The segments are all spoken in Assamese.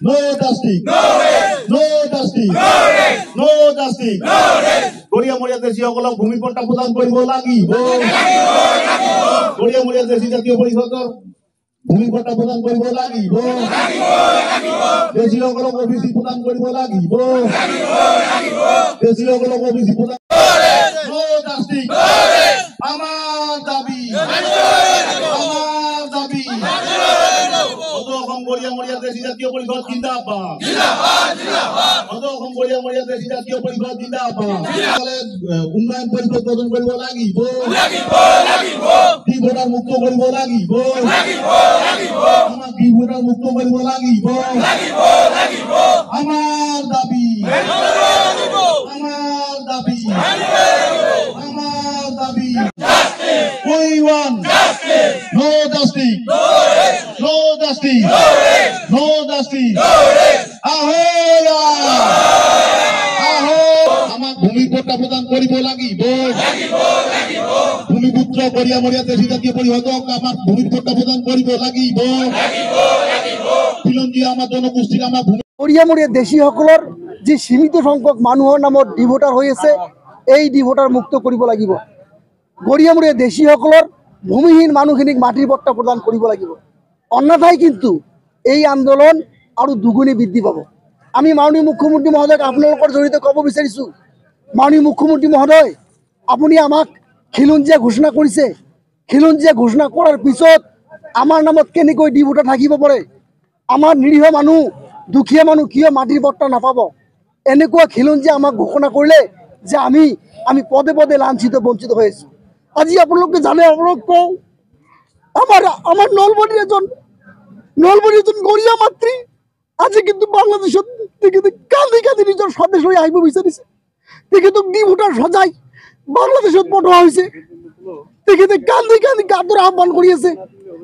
No justice. No justice. No justice. Garia Moriya দেশী সকলক ভূমি পট্টা প্ৰদান কৰিব লাগিব। গড়িয়া মৰিয়া দেশী জাতীয় পৰিষদৰ ভূমি পট্টা প্ৰদান কৰিব লাগিব। দেশী সকলক অভিচি প্ৰদান কৰিব লাগিব। দেশী সকলক অভিচি প্ৰদান। No justice. আমাৰ দাবী। আমাৰ দাবী। গড়িয়া মৰিয়া দেশী জাতীয় পৰিষদ জিন্দাবাদ। গড়িয়া মৰিয়া দেশী জাতীয় পৰিষদ জিন্দাবাদ। উন্নয়ন পৰিষদ গঠন কৰিব লাগিব। ভোটাৰ মুক্ত কৰিব লাগিব। আমাক ভোটাৰ মুক্ত কৰিব লাগিব। আমাৰ দাবী। আমাৰ দাবী। আমাৰ দাবী। We want no justice. No justice. No justice. Ahoya. Aho. আমাক ভূমি পট্টা প্ৰদান কৰিব লাগিব। ভূমিপুত্ৰ গড়িয়া মৰিয়া দেশী জাতীয় পৰিষদক আমাক ভূমি পট্টা প্ৰদান কৰিব লাগিব। খিলঞ্জীয়া আমাৰ জনগোষ্ঠীৰ আমাক গড়িয়া মৰিয়া দেশীসকলৰ যি সীমিত সংখ্যক মানুহৰ নামত ডিভোটাৰ হৈ আছে, এই ডিভোটাৰ মুক্ত কৰিব লাগিব। গড়িয়া মৰিয়া দেশীসকলৰ ভূমিহীন মানুহখিনিক মাটিৰ পট্টা প্ৰদান কৰিব লাগিব। অন্যথায় কিন্তু এই আন্দোলন আৰু দুগুণে বৃদ্ধি পাব। আমি মাননীয় মুখ্যমন্ত্ৰী মহোদয়ক আপোনালোকৰ জৰিয়তে ক'ব বিচাৰিছোঁ, মাননীয় মুখ্যমন্ত্ৰী মহোদয়, আপুনি আমাক খিলঞ্জীয়া ঘোষণা কৰিছে। খিলঞ্জীয়া ঘোষণা কৰাৰ পিছত আমাৰ নামত কেনেকৈ ডিভোটাৰ থাকিব পাৰে? আমাৰ নিৰীহ মানুহ, দুখীয়া মানুহ কিয় মাটিৰ পট্টা নাপাব? এনেকুৱা খিলঞ্জীয়া আমাক ঘোষণা কৰিলে যে আমি পদে পদে লাঞ্ছিত বঞ্চিত হৈ আছোঁ। আজি আপোনালোকে জানে, আপোনালোক কওঁ, আমার নলবাড়ির এজন গড়িয়া মাতৃ আজি কিন্তু বাংলাদেশত কান্দি কান্দি নিজৰ স্বদেশ লৈ আহিব বিচাৰিছে। তেখেতক ডিভোটাৰ সজাই বাংলাদেশত পঠোৱা হৈছে। তেখেতে কান্দি কান্দি গাঁতৰ আহ্বান কৰি আছে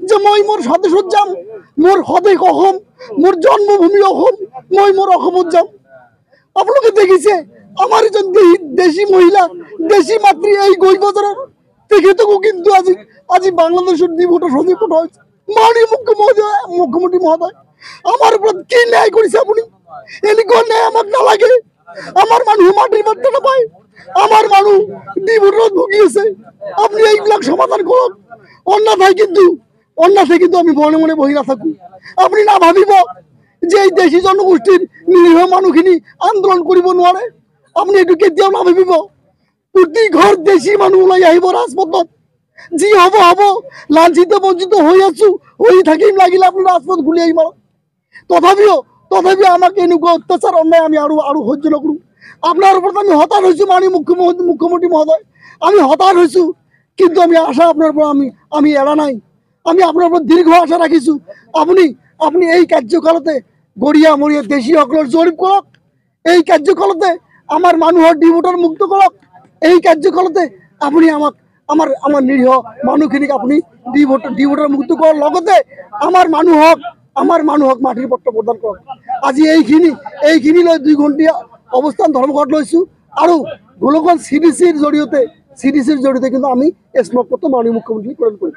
যে মই মোৰ স্বদেশত যাম, মোৰ স্বদেশ অসম, মোৰ জন্মভূমি অসম, মই মোৰ অসমত যাম। আপোনালোকে দেখিছে আমাৰ এজন দেশী মহিলা, দেশী মাতৃ এই গৈ বজাৰৰ, তেখেতকো কিন্তু আজি বাংলাদেশেৰ ডিভোটাৰ সজাই পঠা হয়েছে। মাননীয় মুখ্যমন্ত্ৰী মহোদয়, আমাৰ উপৰ কি ন্যায় কৰেছে আপনি? এনেকুৱা ন্যায় আমাক নালাগে। আমাৰ মানুষ মাটিৰ পট্টা নাপায়, আমাৰ মানুষ ডিভোটাৰত ভুগি আছে। আপনি এইবিলাক সমাধান করক। অন্যথায় কিন্তু আমি মনে মনে বহি নাথাকো। আপনি না ভাবিব যে এই দেশী জনগোষ্ঠীর নিরীহ মানুহখিনি আন্দোলন কৰিব নোৱাৰে। আপনি এইটো কেতিয়াও না ভাবিব। প্ৰতি ঘৰ দেশী মানুহ ওলাই আহিব ৰাজপথত। যি হব হব, লাঞ্ছিত বঞ্চিত হৈ আছো, হৈ থাকিম, লাগিলে আপুনি ৰাজপথ ঘূৰি আহিব। তথাপিও আমাক এনেকুৱা অত্যাচাৰ অন্যায় আমি আৰু সহ্য নকৰোঁ। আপোনাৰ ওপৰত আমি হতাশ হৈছোঁ মাননীয় মুখ্যমন্ত্ৰী মহোদয়, আমি হতাশ হৈছোঁ। কিন্তু আমি আশা আপোনাৰ পৰা আমি এৰা নাই। আমি আপোনাৰ ওপৰত দীৰ্ঘ আশা ৰাখিছোঁ। আপুনি এই কাৰ্যকালতে গড়িয়া মৰিয়া দেশীসকলৰ জৰীপ কৰক। এই কাৰ্যকালতে আমাৰ মানুহৰ ডিভোটাৰ মুক্ত কৰক। এই কাৰ্যকালতে আপুনি আমাৰ নিৰীহ মানুহখিনিক আপুনি ডিভোটাৰ মুক্ত কৰাৰ লগতে আমাৰ মানুহক মাটিৰ পট্টা প্ৰদান কৰক। আজি এইখিনি লৈ 2 ঘণ্টীয়া অৱস্থান ধৰ্মঘট লৈছোঁ আৰু গোলকগঞ্জ CDCৰ জৰিয়তে কিন্তু আমি স্মাৰক পত্ৰ মাননীয় মুখ্যমন্ত্ৰীক প্ৰেৰণ কৰিম।